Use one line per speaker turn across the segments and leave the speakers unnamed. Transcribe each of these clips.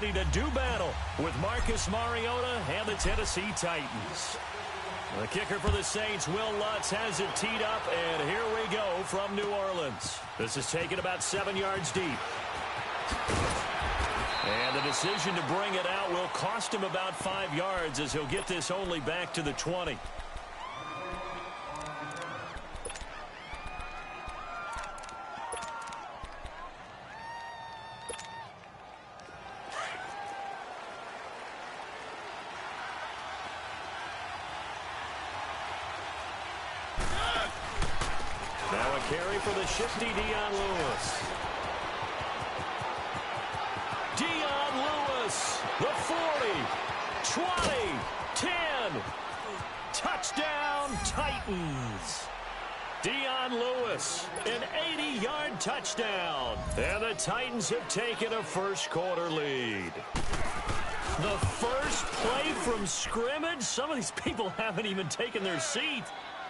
ready to do battle with Marcus Mariota and the Tennessee Titans. The kicker for the Saints, Will Lutz, has it teed up, and here we go from New Orleans. This is taken about 7 yards deep. And the decision to bring it out will cost him about 5 yards as he'll get this only back to the 20. Now a carry for the shifty Dion Lewis. Dion Lewis, the 40, 20, 10. Touchdown, Titans. Dion Lewis, an 80-yard touchdown. And the Titans have taken a first-quarter lead. The first play from scrimmage? Some of these people haven't even taken their seat.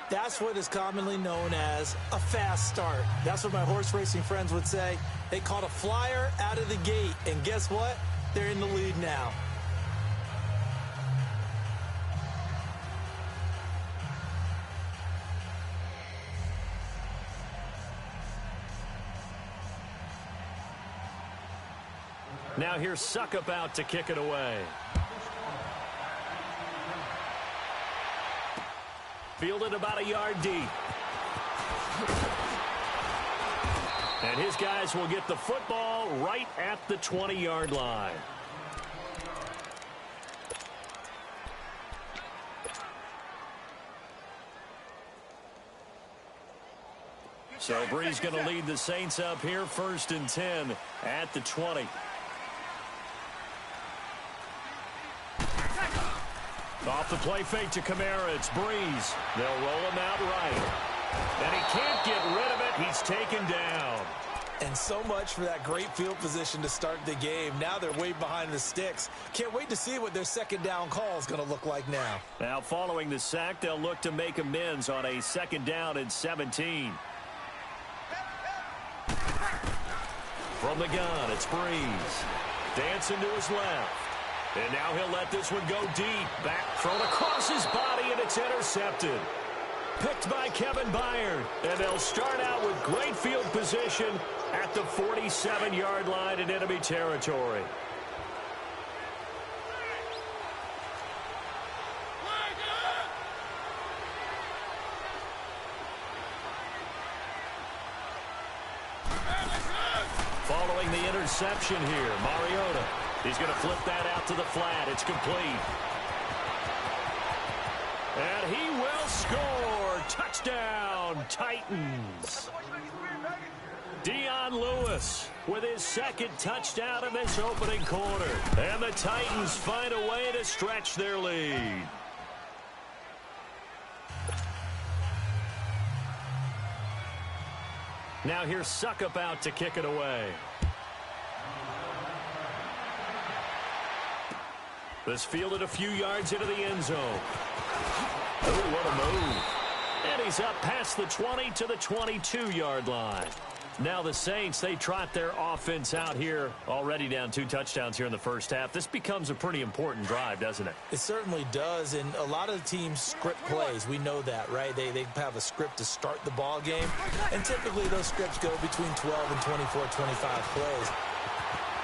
That's what is commonly known as a fast start. That's what my horse racing friends would say. They caught a flyer out of the gate, and guess what? They're in the lead now.
Now here's Suckup out to kick it away. Fielded about a yard deep. And his guys will get the football right at the 20-yard line. So Bree's going to lead the Saints up here, 1st and 10 at the 20. Off the play fake to Kamara, it's Breeze. They'll roll him out right. And he can't get rid of it. He's taken down.
And so much for that great field position to start the game. Now they're way behind the sticks. Can't wait to see what their second down call is going to look like now.
Now following the sack, they'll look to make amends on a 2nd down and 17. From the gun, it's Breeze. Dancing to his left. And now he'll let this one go deep. Back thrown across his body, and it's intercepted. Picked by Kevin Byard. And they'll start out with great field position at the 47-yard line in enemy territory. Following the interception here, Mariota. He's going to flip that out to the flat. It's complete. And he will score. Touchdown, Titans. Dion Lewis with his 2nd touchdown in this opening quarter. And the Titans find a way to stretch their lead. Now here's Suckup out to kick it away. This fielded a few yards into the end zone. Oh, what a move. And he's up past the 20 to the 22-yard line. Now the Saints, they trot their offense out here, already down 2 touchdowns here in the first half. This becomes a pretty important drive, doesn't it?
It certainly does, and a lot of teams script plays. We know that, right? They have a script to start the ball game, and typically those scripts go between 12 and 24, 25 plays.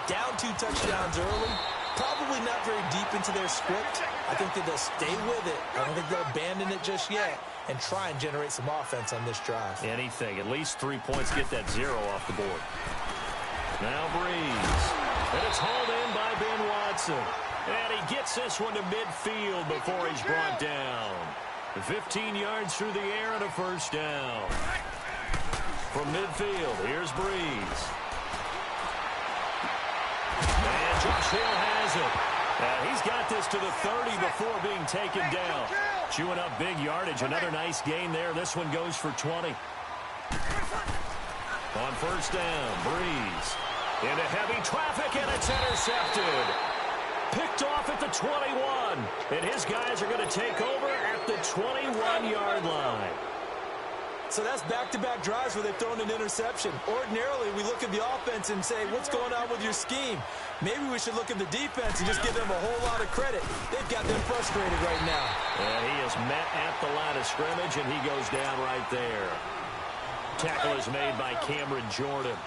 Down 2 touchdowns early. Probably not very deep into their script. I think that they'll stay with it. I don't think they'll abandon it just yet and try and generate some offense on this drive.
Anything. At least 3 points. Get that 0 off the board. Now Breeze. And it's hauled in by Ben Watson. And he gets this one to midfield before he's brought down. 15 yards through the air and a 1st down. From midfield, here's Breeze. And Josh Hill has it. And he's got this to the 30 before being taken down. Chewing up big yardage. Another nice gain there. This one goes for 20. On 1st down, Breeze. Into heavy traffic, and it's intercepted. Picked off at the 21. And his guys are going to take over at the 21-yard line.
So that's back-to-back drives where they've thrown an interception. Ordinarily, we look at the offense and say, what's going on with your scheme? Maybe we should look at the defense and just give them a whole lot of credit. They've got them frustrated right now.
And he is met at the line of scrimmage, and he goes down right there. Tackle is made by Cameron Jordan.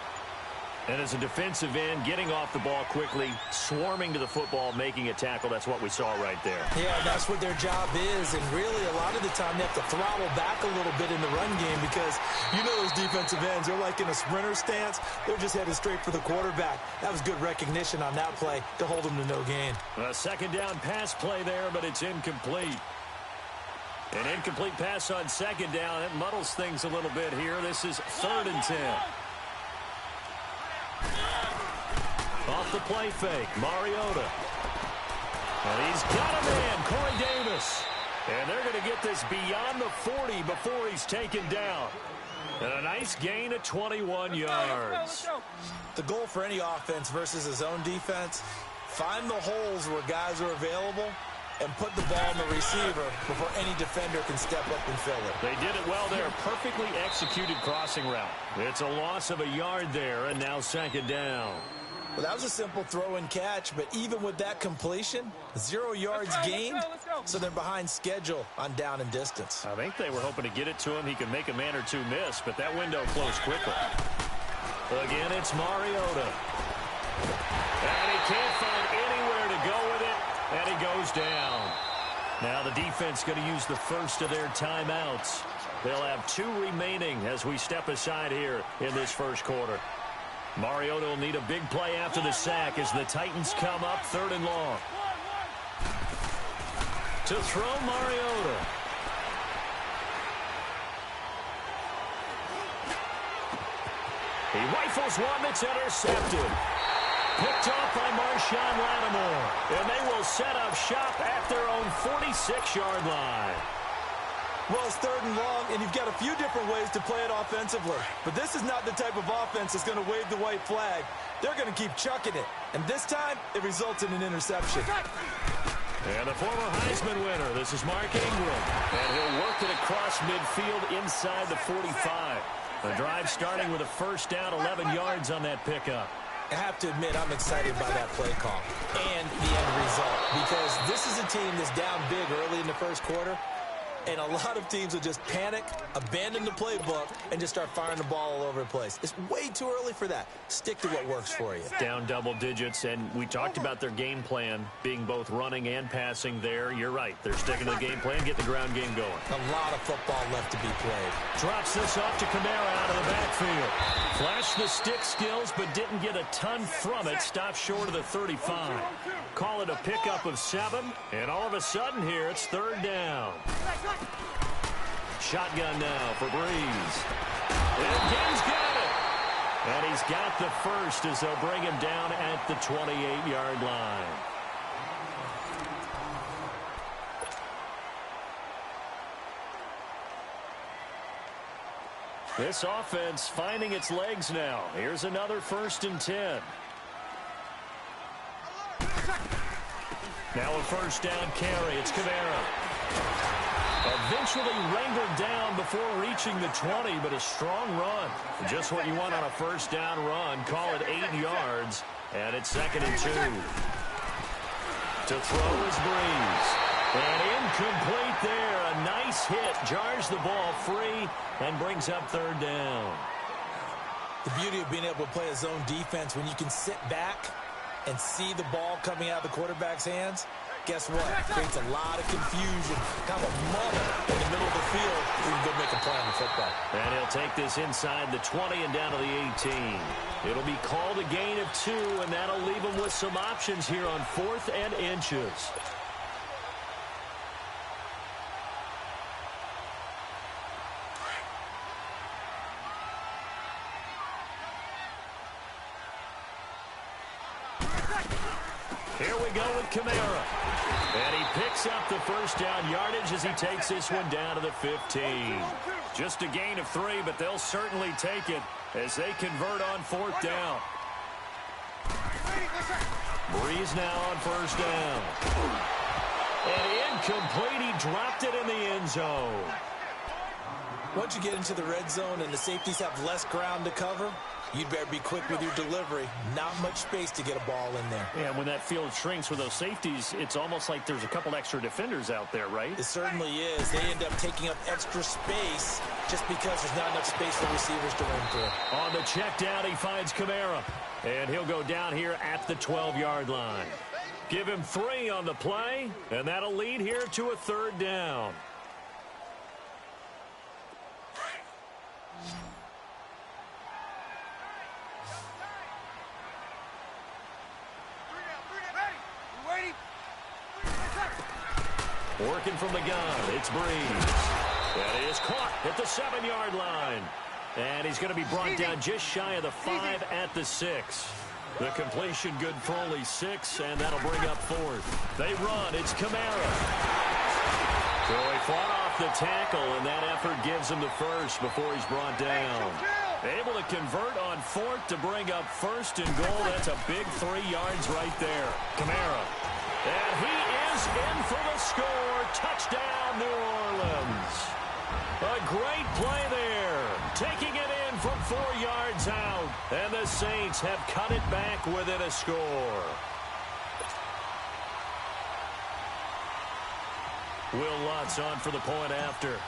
And as a defensive end, getting off the ball quickly, swarming to the football, making a tackle, that's what we saw right there.
Yeah, that's what their job is. And really, a lot of the time, they have to throttle back a little bit in the run game because you know those defensive ends, they're like in a sprinter stance. They're just headed straight for the quarterback. That was good recognition on that play to hold them to no gain.
A second down pass play there, but it's incomplete. An incomplete pass on second down. It muddles things a little bit here. This is 3rd and 10. Off the play fake, Mariota. And he's got a man, Corey Davis. And they're going to get this beyond the 40 before he's taken down. And a nice gain of 21 yards.
The goal for any offense versus his own defense, find the holes where guys are available and put the ball in the receiver before any defender can step up and fill it.
They did it well there. Perfectly executed crossing route. It's a loss of a yard there, and now 2nd down.
Well, that was a simple throw and catch, but even with that completion, 0 yards gained, so they're behind schedule on down and distance.
I think they were hoping to get it to him. He could make a man or two miss, but that window closed quickly. Again, it's Mariota. And he can't find anywhere to go with it, and he goes down. Now the defense going to use the first of their timeouts. They'll have 2 remaining as we step aside here in this first quarter. Mariota will need a big play after the sack as the Titans come up 3rd and long. To throw, Mariota. He rifles one that's intercepted. Picked off by Marshawn Lattimore. And they will set up shop at their own 46-yard line.
Well, it's 3rd and long, and you've got a few different ways to play it offensively. But this is not the type of offense that's going to wave the white flag. They're going to keep chucking it. And this time, it results in an interception.
And the former Heisman winner, this is Mark Ingram. And he'll work it across midfield inside the 45. The drive starting with a first down, 11 yards on that pickup.
I have to admit, I'm excited by that play call and the end result. Because this is a team that's down big early in the first quarter. And a lot of teams will just panic, abandon the playbook, and just start firing the ball all over the place. It's way too early for that. Stick to what works for you.
Down double digits, and we talked about their game plan being both running and passing there. You're right. They're sticking to the game plan, get the ground game going.
A lot of football left to be played.
Drops this off to Kamara out of the backfield. Flashed the stick skills, but didn't get a ton from it. Stopped short of the 35. Call it a pickup of 7, and all of a sudden here, it's 3rd down. Shotgun now for Breeze. And Gaines got it. And he's got the first as they'll bring him down at the 28-yard line. This offense finding its legs now. Here's another 1st and 10. Now a first down carry. It's Kamara. Eventually wrangled down before reaching the 20, but a strong run. Just what you want on a first down run. Call it 8 yards, and it's 2nd and 2. To throw is Breeze. And incomplete there. A nice hit. Jars the ball free and brings up 3rd down.
The beauty of being able to play a zone defense when you can sit back and see the ball coming out of the quarterback's hands, guess what? Creates a lot of confusion, kind of a muddle in the middle of the field. You can go make a play on the football.
And he'll take this inside the 20 and down to the 18. It'll be called a gain of 2, and that'll leave him with some options here on 4th and inches. Here we go with Kamara. And he picks up the first down yardage as he takes this one down to the 15. Just a gain of 3, but they'll certainly take it as they convert on 4th down. Breeze now on first down. And incomplete. He dropped it in the end zone.
Once you get into the red zone and the safeties have less ground to cover, you'd better be quick with your delivery. Not much space to get a ball in there.
Yeah, when that field shrinks with those safeties, it's almost like there's a couple extra defenders out there, right?
It certainly is. They end up taking up extra space just because there's not enough space for receivers to run through.
On the check down, he finds Kamara. And he'll go down here at the 12-yard line. Give him 3 on the play, and that'll lead here to a 3rd down. Working from the gun, it's Breeze. That is caught at the 7-yard line. And he's going to be brought down just shy of the 5 at the 6. The completion good for only 6, and that'll bring up 4th. They run, it's Kamara. So he fought off the tackle, and that effort gives him the 1st before he's brought down. Able to convert on 4th to bring up 1st and goal. That's a big 3 yards right there. Kamara. And he is in for the score. Touchdown, New Orleans. A great play there. Taking it in from 4 yards out. And the Saints have cut it back within a score. Will Lutz on for the point after.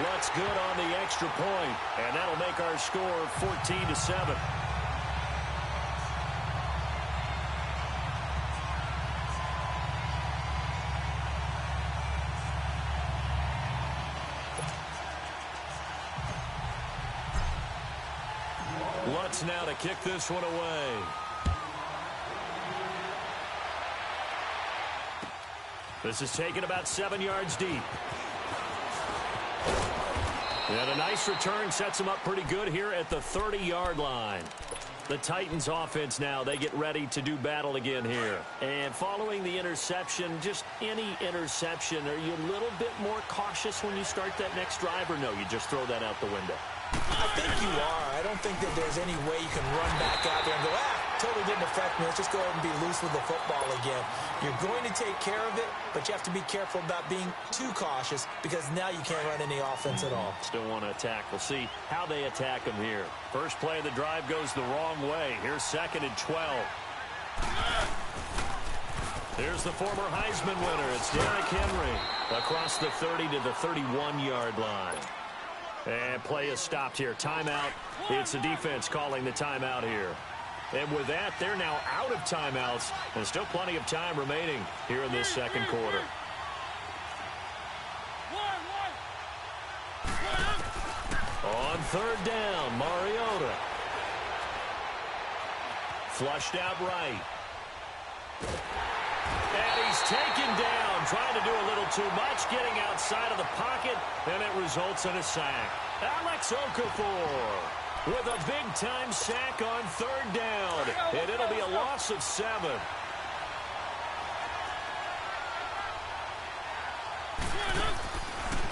Lutz good on the extra point. And that'll make our score 14-7. Lutz now to kick this one away. This is taken about 7 yards deep. And a nice return sets him up pretty good here at the 30-yard line. The Titans offense now, they get ready to do battle again here. And following the interception, just any interception, are you a little bit more cautious when you start that next drive, or no, you just throw that out the window?
I think you are. I don't think that there's any way you can run back out there and go, totally didn't affect me. Let's just go ahead and be loose with the football again. You're going to take care of it, but you have to be careful about being too cautious because now you can't run any offense at all.
Still want to attack. We'll see how they attack him here. First play of the drive goes the wrong way. Here's 2nd and 12. Here's the former Heisman winner. It's Derrick Henry across the 30 to the 31-yard line. And play is stopped here. Timeout. It's the defense calling the timeout here. And with that, they're now out of timeouts. And still plenty of time remaining here in this second quarter. On 3rd down, Mariota. Flushed out right. And he's taken down, trying to do a little too much, getting outside of the pocket, and it results in a sack. Alex Okafor with a big-time sack on 3rd down, and it'll be a loss of 7.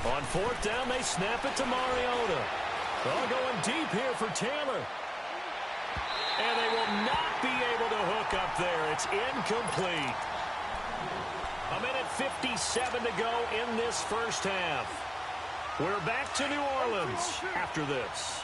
On 4th down, they snap it to Mariota. All going deep here for Taylor. And they will not be able to hook up there. It's incomplete. A minute 57 to go in this first half. We're back to New Orleans after this.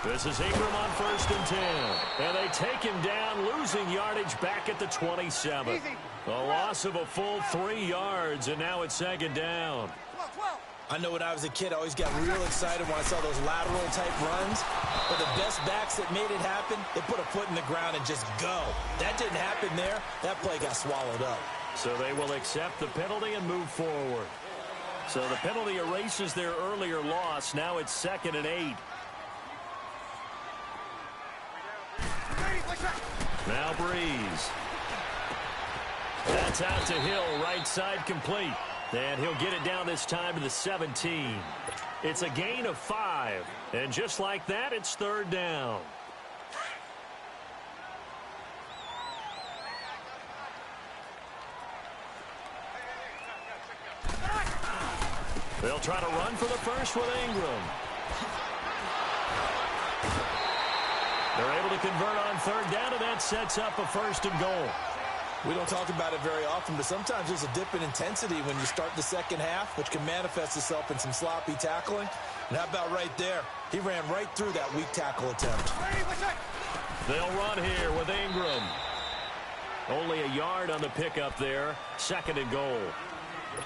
This is Ingram on 1st and 10. And they take him down, losing yardage back at the 27. A loss of a full 3 yards, and now it's 2nd down.
I know when I was a kid, I always got real excited when I saw those lateral-type runs. But the best backs that made it happen, they put a foot in the ground and just go. That didn't happen there. That play got swallowed up.
So they will accept the penalty and move forward. So the penalty erases their earlier loss. Now it's 2nd and 8. Now Breeze. That's out to Hill, right side complete. And he'll get it down this time to the 17. It's a gain of 5. And just like that, it's 3rd down. They'll try to run for the first with Ingram. They're able to convert on third down, and that sets up a 1st and goal.
We don't talk about it very often, but sometimes there's a dip in intensity when you start the second half, which can manifest itself in some sloppy tackling. And how about right there? He ran right through that weak tackle attempt.
They'll run here with Ingram. Only a yard on the pickup there. 2nd and goal.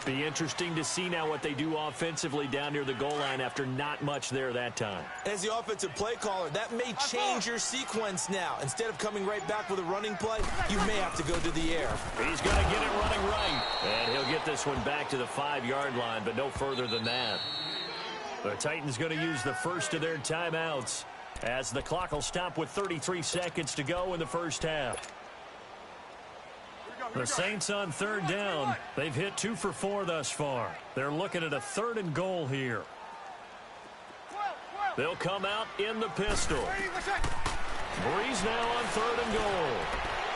Be interesting to see now what they do offensively down near the goal line after not much there that time.
As the offensive play caller, that may change your sequence now. Instead of coming right back with a running play, you may have to go to the air.
He's going to get it running right. And he'll get this one back to the 5-yard line, but no further than that. The Titans going to use the first of their timeouts as the clock will stop with 33 seconds to go in the first half. The Saints on third down. They've hit 2 for 4 thus far. They're looking at a 3rd and goal here. They'll come out in the pistol. Breeze now on 3rd and goal.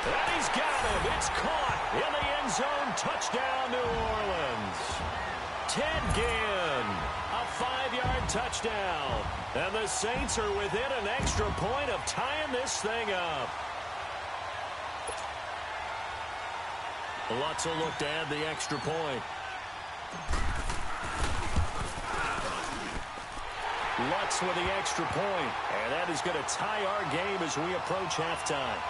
And he's got him. It's caught in the end zone. Touchdown, New Orleans. Ted Ginn, a 5-yard touchdown. And the Saints are within an extra point of tying this thing up. Lutz will look to add the extra point. Lutz with the extra point. And that is going to tie our game as we approach halftime.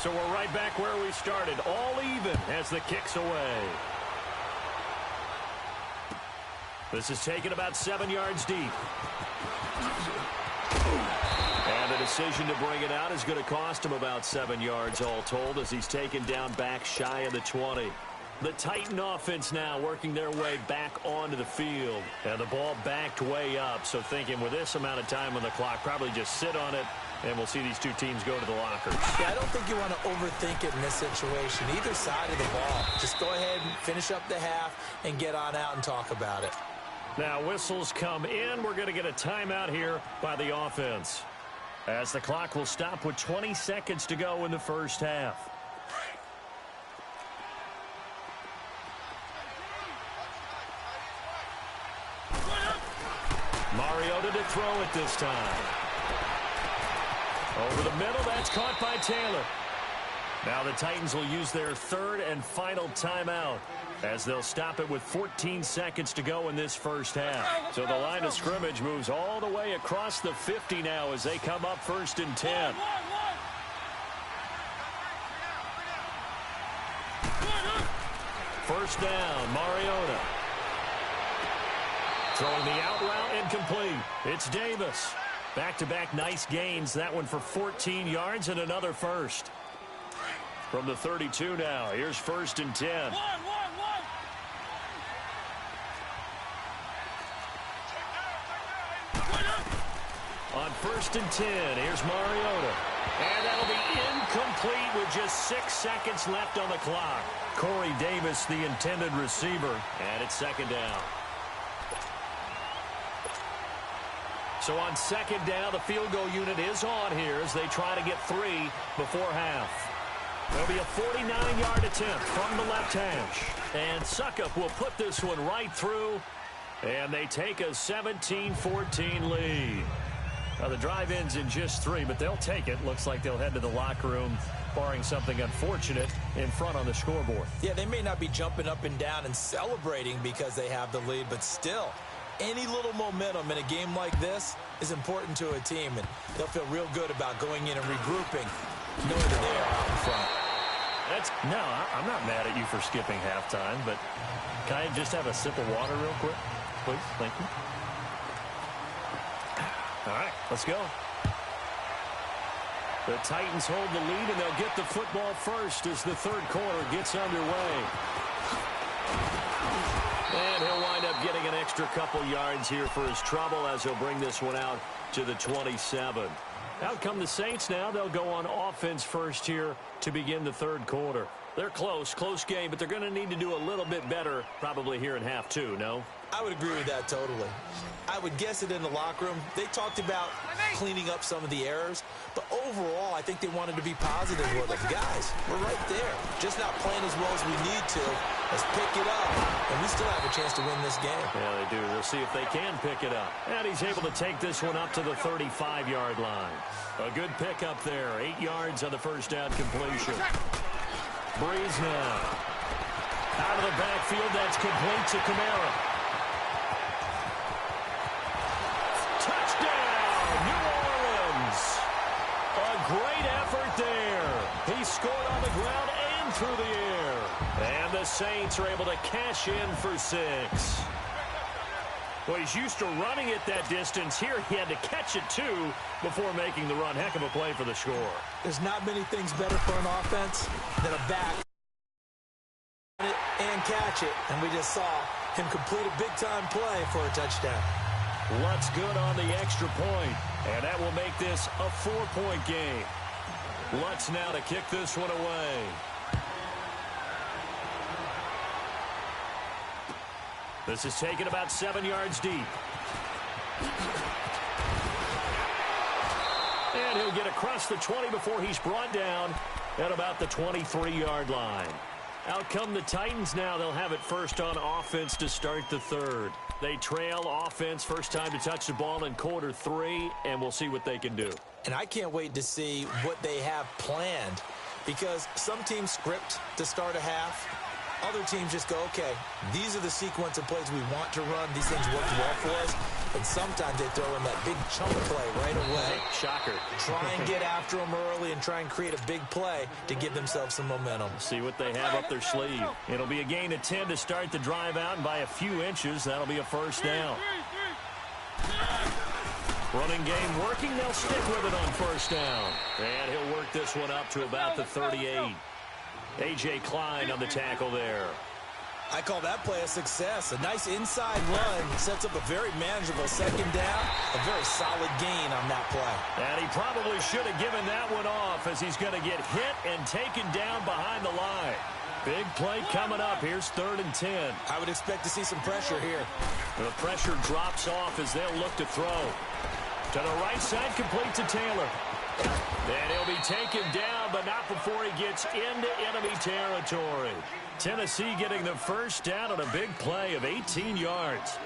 So we're right back where we started. All even as the kick's away. This is taken about 7 yards deep. And the decision to bring it out is going to cost him about 7 yards all told as he's taken down back shy of the 20. The Titan offense now working their way back onto the field. And the ball backed way up. So thinking with this amount of time on the clock, probably just sit on it, and we'll see these two teams go to the lockers.
Yeah, I don't think you want to overthink it in this situation. Either side of the ball. Just go ahead and finish up the half and get on out and talk about it.
Now whistles come in. We're going to get a timeout here by the offense, as the clock will stop with 20 seconds to go in the first half. Mariota to throw it this time. Over the middle, that's caught by Taylor. Now the Titans will use their 3rd and final timeout, as they'll stop it with 14 seconds to go in this first half. So the line of scrimmage moves all the way across the 50 now as they come up 1st and 10. First down, Mariota. Throwing the out route incomplete. It's Davis. Back-to-back nice gains. That one for 14 yards and another first. From the 32 now, here's 1st and 10. On 1st and 10, here's Mariota. And that'll be incomplete with just 6 seconds left on the clock. Corey Davis, the intended receiver, and it's 2nd down. So on 2nd down, the field goal unit is on here as they try to get 3 before half. There'll be a 49-yard attempt from the left hash. And Suckup will put this one right through. And they take a 17-14 lead. Now the drive ends in just 3, but they'll take it. Looks like they'll head to the locker room, barring something unfortunate, in front on the scoreboard.
Yeah, they may not be jumping up and down and celebrating because they have the lead, but still, any little momentum in a game like this is important to a team, and they'll feel real good about going in and regrouping, knowing that they are out in front.
No, I'm not mad at you for skipping halftime, but can I just have a sip of water real quick, please? Thank you. All right, let's go. The Titans hold the lead, and they'll get the football first as the 3rd quarter gets underway. And he'll wind up getting an extra couple yards here for his trouble as he'll bring this one out to the 27. Out come the Saints now. They'll go on offense first here to begin the 3rd quarter. They're close game, but they're going to need to do a little bit better probably here in half 2, no?
I would agree with that totally. I would guess it in the locker room. They talked about cleaning up some of the errors, but overall, I think they wanted to be positive with them. Guys, we're right there. Just not playing as well as we need to. Let's pick it up. And we still have a chance to win this game.
Yeah, they do. We'll see if they can pick it up. And he's able to take this one up to the 35-yard line. A good pickup there. 8 yards on the first down completion. Breeze now. Out of the backfield, that's complete to Kamara. Touchdown, New Orleans. A great effort there. He scored on the ground and through the air. And the Saints are able to cash in for 6. Well, he's used to running it that distance. Here he had to catch it, too, before making the run. Heck of a play for the score.
There's not many things better for an offense than a back and catch it. And we just saw him complete a big-time play for a touchdown.
Lutz good on the extra point, and that will make this a 4-point game. Lutz now to kick this one away. This is taken about 7 yards deep. And he'll get across the 20 before he's brought down at about the 23-yard line. Out come the Titans now. They'll have it first on offense to start the third. They trail offense first time to touch the ball in quarter 3, and we'll see what they can do.
And I can't wait to see what they have planned, because some teams script to start a half. Other teams just go, okay, these are the sequence of plays we want to run. These things work well for us. And sometimes they throw in that big chunk play right away.
Shocker.
Try and get after them early and try and create a big play to give themselves some momentum.
See what they have up their sleeve. It'll be a gain of 10 to start the drive out, and by a few inches, that'll be a first down. Running game working. They'll stick with it on first down. And he'll work this one up to about the 38. A.J. Klein on the tackle there.
I call that play a success. A nice inside run sets up a very manageable second down. A very solid gain on that play.
And he probably should have given that one off, as he's going to get hit and taken down behind the line. Big play coming up. Here's 3rd and 10.
I would expect to see some pressure here.
The pressure drops off as they'll look to throw. To the right side, complete to Taylor. And he'll be taken down, but not before he gets into enemy territory. Tennessee getting the first down on a big play of 18 yards.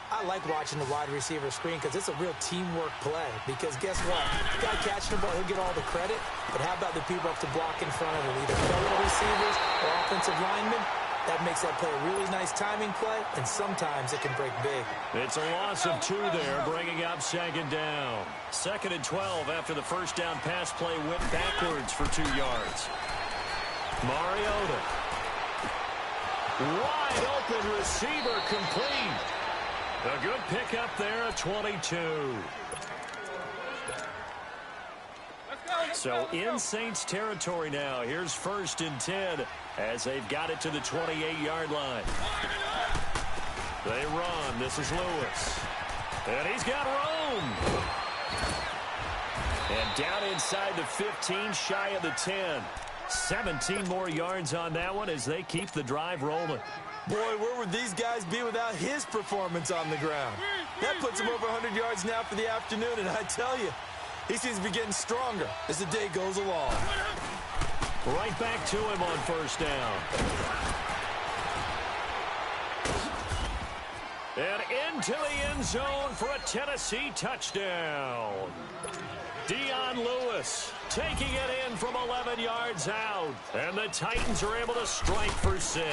I like watching the wide receiver screen because it's a real teamwork play. Because guess what? The guy catching the ball, he'll get all the credit. But how about the people up to block in front of him? Either fellow receivers or offensive linemen. That makes that play a really nice timing play, and sometimes it can break big.
It's a loss of 2 there, bringing up 2nd down. 2nd and 12 after the first down pass play went backwards for 2 yards. Mariota. Wide open receiver complete. A good pickup there at 22. So in Saints territory now. Here's 1st and 10 as they've got it to the 28-yard line. They run. This is Lewis. And he's got room. And down inside the 15, shy of the 10. 17 more yards on that one as they keep the drive rolling.
Boy, where would these guys be without his performance on the ground? That puts him over 100 yards now for the afternoon, and I tell you, he seems to be getting stronger as the day goes along.
Right back to him on first down. And into the end zone for a Tennessee touchdown. Dion Lewis taking it in from 11 yards out. And the Titans are able to strike for 6.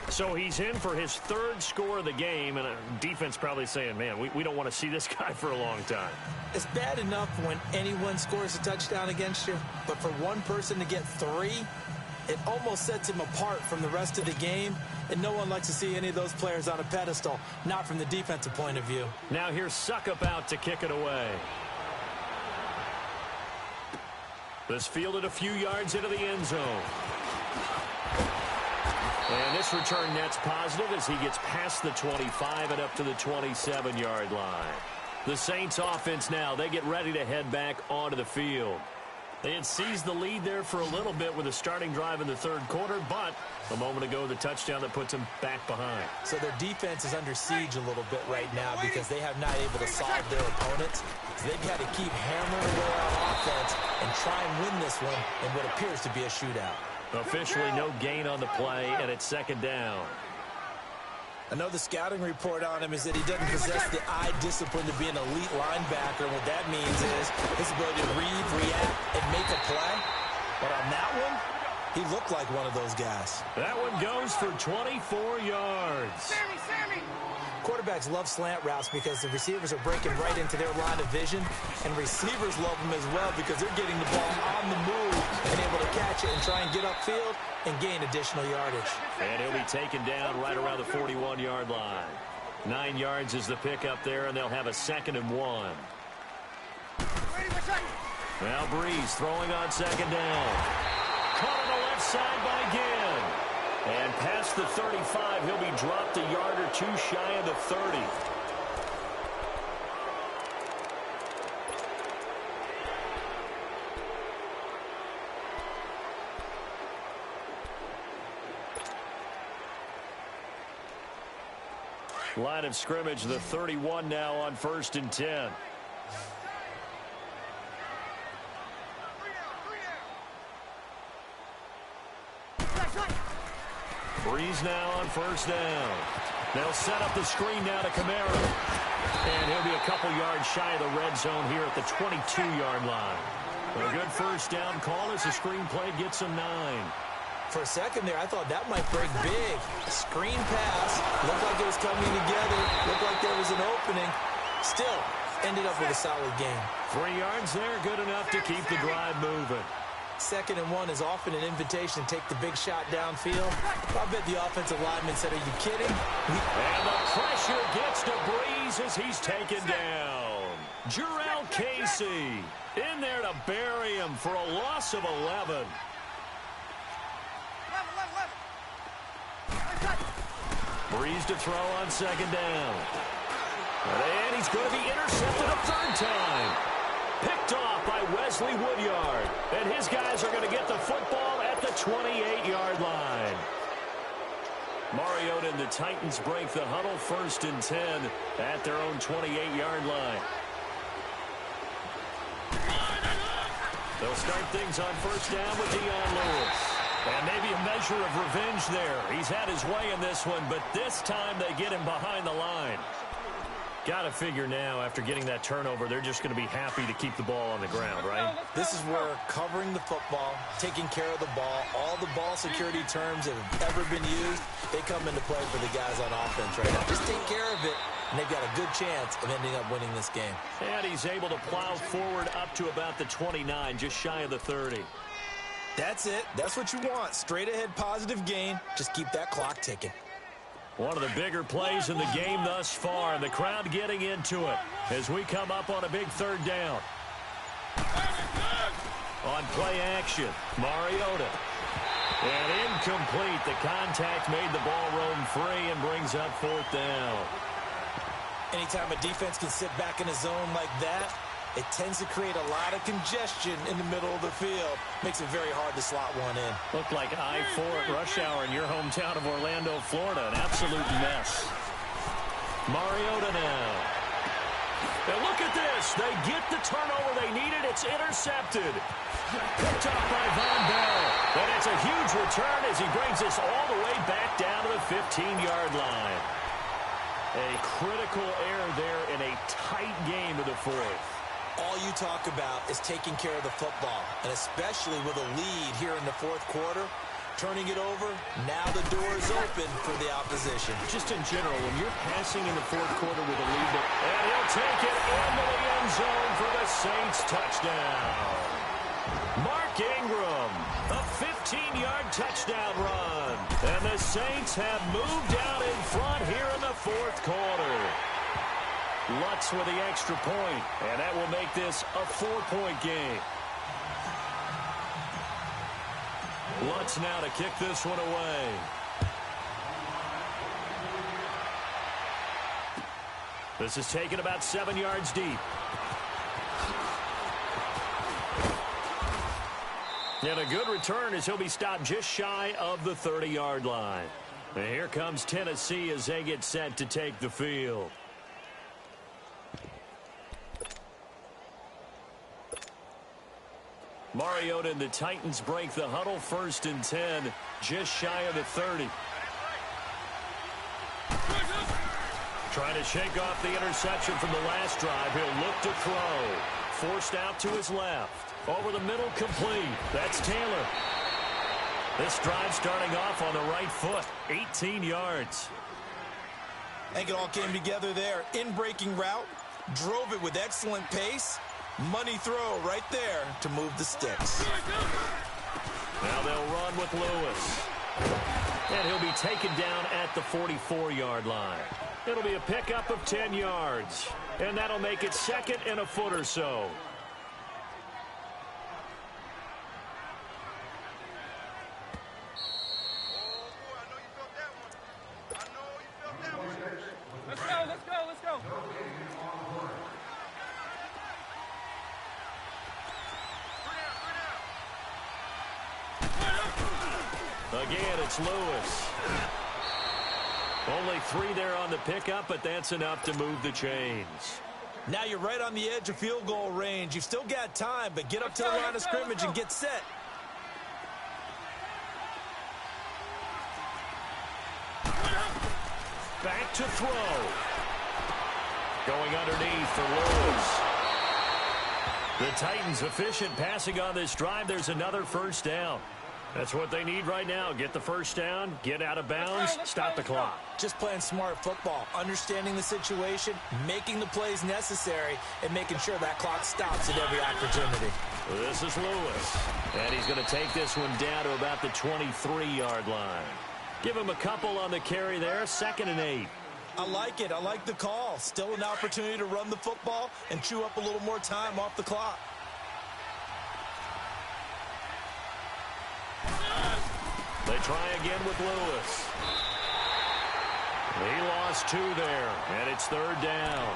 So he's in for his 3rd score of the game, and defense probably saying, man, we don't want to see this guy for a long time.
It's bad enough when anyone scores a touchdown against you, but for one person to get 3, it almost sets him apart from the rest of the game, and no one likes to see any of those players on a pedestal, not from the defensive point of view.
Now here's Suckup out to kick it away. This fielded a few yards into the end zone. And this return net's positive as he gets past the 25 and up to the 27-yard line. The Saints offense now, they get ready to head back onto the field. They had seized the lead there for a little bit with a starting drive in the 3rd quarter, but a moment ago, the touchdown that puts them back behind.
So their defense is under siege a little bit right now because they have not able to solve their opponents. So they've got to keep hammering away on offense and try and win this one in what appears to be a shootout.
Officially no gain on the play, and it's second down.
I know the scouting report on him is that he doesn't possess the eye discipline to be an elite linebacker. And what that means is his ability to read, react, and make a play. But on that one, he looked like one of those guys.
That one goes for 24 yards.
Quarterbacks love slant routes because the receivers are breaking right into their line of vision, and receivers love them as well because they're getting the ball on the move and able to catch it and try and get upfield and gain additional yardage.
And he'll be taken down right around the 41-yard line. 9 yards is the pickup there, and they'll have a 2nd and 1. Now Breeze throwing on 2nd down. Caught on the left side by Ginn. And past the 35, he'll be dropped a yard or two shy of the 30. Line of scrimmage, the 31 now on 1st and 10. Breeze now on 1st down. They'll set up the screen now to Kamara. And he'll be a couple yards shy of the red zone here at the 22-yard line. A good 1st down call as the screen play gets him 9.
For a second there, I thought that might break big. A screen pass. Looked like it was coming together. Looked like there was an opening. Still, ended up with a solid game.
3 yards there, good enough to keep the drive moving.
2nd and 1 is often an invitation to take the big shot downfield. I bet the offensive lineman said, are you kidding?
And the pressure gets to Breeze as he's taken down. Jarrell Casey in there to bury him for a loss of 11. Breeze to throw on 2nd down. And he's going to be intercepted a 3rd time. Picked off by Wesley Woodyard. And his guys are going to get the football at the 28-yard line. Mariota and the Titans break the huddle 1st and 10 at their own 28-yard line. They'll start things on 1st down with Dion Lewis. And maybe a measure of revenge there. He's had his way in this one, but this time they get him behind the line. Got to figure now, after getting that turnover, they're just going to be happy to keep the ball on the ground, right?
This is where covering the football, taking care of the ball, all the ball security terms that have ever been used, they come into play for the guys on offense right now. Just take care of it, and they've got a good chance of ending up winning this game.
And he's able to plow forward up to about the 29, just shy of the 30.
That's it. That's what you want. Straight ahead positive gain. Just keep that clock ticking.
One of the bigger plays in the game thus far, and the crowd getting into it as we come up on a big 3rd down. On play action, Mariota. And incomplete. The contact made the ball roam free and brings up 4th down.
Anytime a defense can sit back in a zone like that, it tends to create a lot of congestion in the middle of the field. Makes it very hard to slot one in.
Looked like I-4 at rush hour in your hometown of Orlando, Florida. An absolute mess. Mariota now. And look at this. They get the turnover they needed. It's intercepted. Picked up by Von Bell. And it's a huge return as he brings this all the way back down to the 15-yard line. A critical error there in a tight game of the 4th.
All you talk about is taking care of the football, and especially with a lead here in the 4th quarter, turning it over, now the door is open for the opposition.
Just in general, when you're passing in the 4th quarter with a lead, and he'll take it into the end zone for the Saints touchdown. Mark Ingram, a 15-yard touchdown run, and the Saints have moved out in front here in the 4th quarter. Lutz with the extra point, and that will make this a 4-point game. Lutz now to kick this one away. This is taken about 7 yards deep. And a good return as he'll be stopped just shy of the 30-yard line. And here comes Tennessee as they get set to take the field. Mariota and the Titans break the huddle, 1st and 10, just shy of the 30. Trying to shake off the interception from the last drive. He'll look to throw. Forced out to his left. Over the middle, complete. That's Taylor. This drive starting off on the right foot. 18 yards.
I think it all came together there. In-breaking route. Drove it with excellent pace. Money throw right there to move the sticks.
Now they'll run with Lewis. And he'll be taken down at the 44-yard line. It'll be a pickup of 10 yards. And that'll make it 2nd and a foot or so. Again, it's Lewis. Only 3 there on the pickup, but that's enough to move the chains.
Now you're right on the edge of field goal range. You've still got time, but get up to the line of scrimmage and get set.
Back to throw. Going underneath for Lewis. The Titans efficient passing on this drive. There's another 1st down. That's what they need right now. Get the 1st down, get out of bounds, stop the clock.
Just playing smart football, understanding the situation, making the plays necessary, and making sure that clock stops at every opportunity.
This is Lewis, and he's going to take this one down to about the 23-yard line. Give him a couple on the carry there, 2nd and 8.
I like it. I like the call. Still an opportunity to run the football and chew up a little more time off the clock.
They try again with Lewis. He lost 2 there, and it's 3rd down.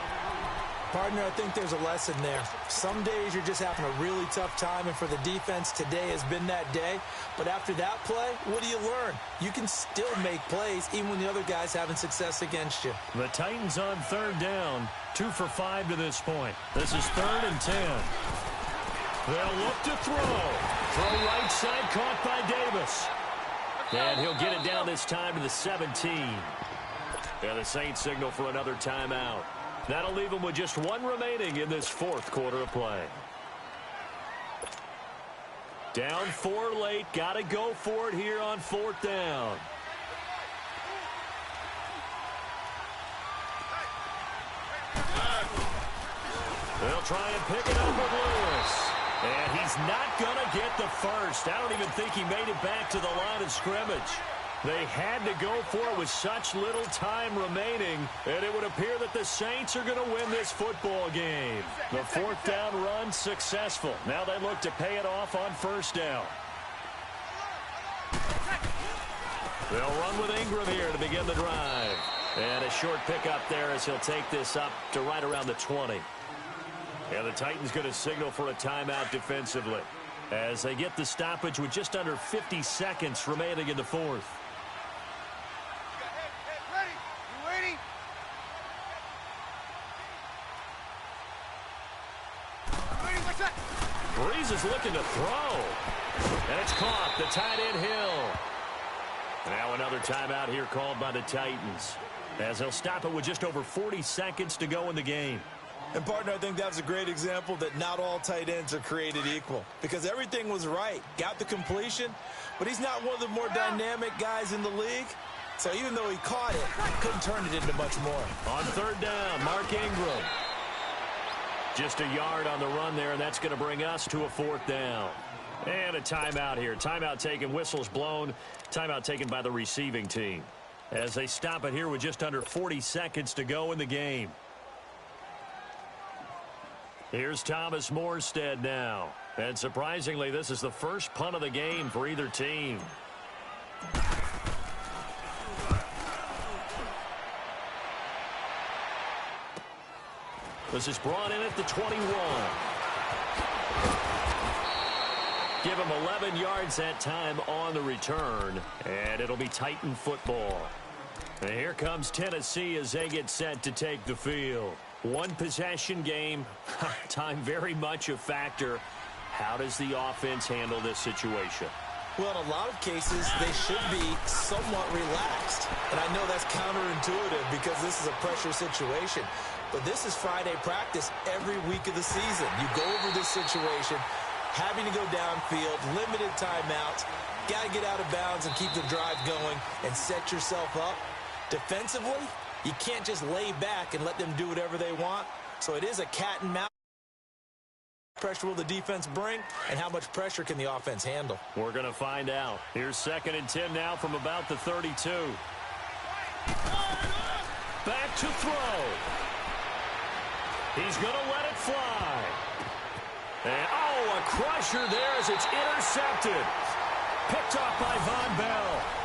Partner, I think there's a lesson there. Some days you're just having a really tough time, and for the defense, today has been that day. But after that play, what do you learn? You can still make plays even when the other guy's having success against you.
The Titans on 3rd down, 2 for 5 to this point. This is 3rd and 10. They'll look to throw. Throw right side, caught by Davis. And he'll get it down this time to the 17. And the Saints signal for another timeout. That'll leave them with just 1 remaining in this 4th quarter of play. Down 4 late. Got to go for it here on 4th down. They'll try and pick it up with Lewis. And he's not going to get the first. I don't even think he made it back to the line of scrimmage. They had to go for it with such little time remaining, and it would appear that the Saints are going to win this football game. The 4th down run successful. Now they look to pay it off on 1st down. They'll run with Ingram here to begin the drive. And a short pickup there as he'll take this up to right around the 20. And the Titans going to signal for a timeout defensively as they get the stoppage with just under 50 seconds remaining in the 4th. Breeze is looking to throw. And it's caught. The tight end Hill. Now another timeout here called by the Titans as they'll stop it with just over 40 seconds to go in the game.
And, partner, I think that was a great example that not all tight ends are created equal because everything was right. Got the completion, but he's not one of the more dynamic guys in the league. So even though he caught it, couldn't turn it into much more.
On 3rd down, Mark Ingram. Just a yard on the run there, and that's going to bring us to a 4th down. And a timeout here. Timeout taken, whistles blown. Timeout taken by the receiving team as they stop it here with just under 40 seconds to go in the game. Here's Thomas Morstead now. And surprisingly, this is the first punt of the game for either team. This is brought in at the 21. Give him 11 yards that time on the return. And it'll be Titan football. And here comes Tennessee as they get set to take the field. One possession game. Time very much a factor. How does the offense handle this situation?
Well, in a lot of cases, they should be somewhat relaxed. And I know that's counterintuitive because this is a pressure situation. But this is Friday practice every week of the season. You go over this situation, having to go downfield, limited timeouts, got to get out of bounds and keep the drive going and set yourself up. Defensively, you can't just lay back and let them do whatever they want. So it is a cat and mouse. Pressure will the defense bring, and how much pressure can the offense handle?
We're going to find out. Here's 2nd and 10 now from about the 32. Back to throw. He's going to let it fly. And, oh, a crusher there as it's intercepted. Picked off by Von Bell.